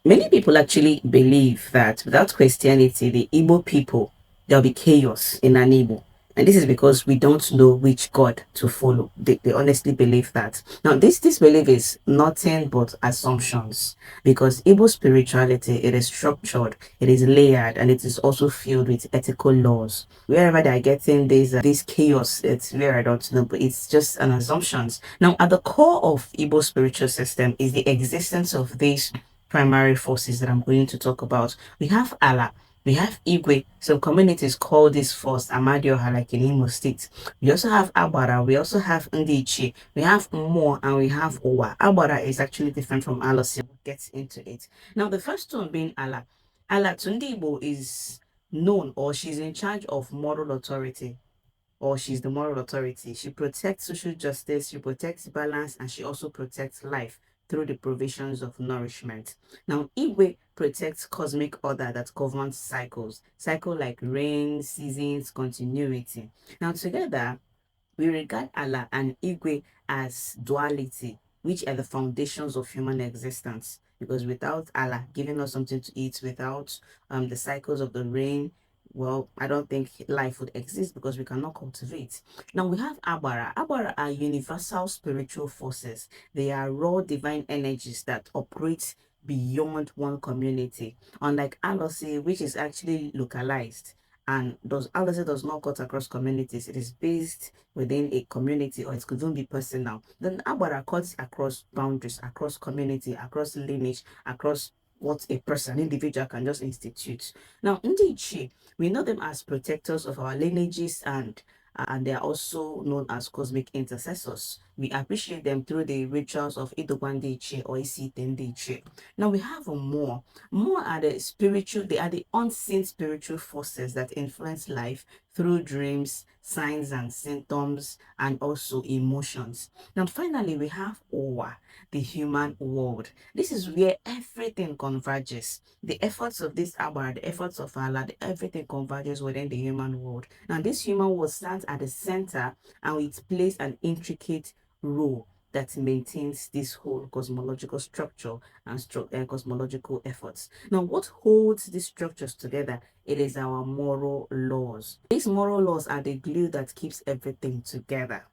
Many people actually believe that without Christianity, the Igbo people, there'll be chaos in an Igbo. And this is because we don't know which God to follow. They honestly believe that. Now, this belief is nothing but assumptions because Igbo spirituality, it is structured, it is layered, and it is also filled with ethical laws. Wherever they're getting this chaos, it's where I don't know, but it's just an assumptions. Now, at the core of Igbo spiritual system is the existence of these primary forces that I'm going to talk about. We have Allah, we have Igwe. Some communities call this force Amadioha, like in Imo State. We also have Agbara, we also have Ndichi, we have Mo, and we have Owa. Agbara is actually different from Alusi. We'll get into it. Now, the first one being Allah. Allah Tundibo is known, or she's in charge of moral authority, or she's the moral authority. She protects social justice, she protects balance, and she also protects life through the provisions of nourishment. Now, Igwe protects cosmic order that governs cycle like rain, seasons, continuity. Now, together, we regard Allah and Igwe as duality, which are the foundations of human existence. Because without Allah giving us something to eat, without the cycles of the rain, well, I don't think life would exist because we cannot cultivate. Now we have Abara. Abara are universal spiritual forces. They are raw divine energies that operate beyond one community. Unlike Alosi, which is actually localized. And does Alosi does not cut across communities. It is based within a community, or it could even be personal. Then Agbara cuts across boundaries, across community, across lineage, across what a person, individual can just institute. Now, Ndichi, we know them as protectors of our lineages, and they are also known as cosmic intercessors. We appreciate them through the rituals of Idogwandichi or Isitendichi. Now we have more. More are the spiritual, they are the unseen spiritual forces that influence life through dreams, signs and symptoms, and also emotions. Now, finally, we have Owa, the human world. This is where everything converges. The efforts of this Abba, the efforts of Allah, everything converges within the human world. Now, this human world stands at the center, and it plays an intricate role that maintains this whole cosmological structure and cosmological efforts. Now, what holds these structures together? It is our moral laws. These moral laws are the glue that keeps everything together.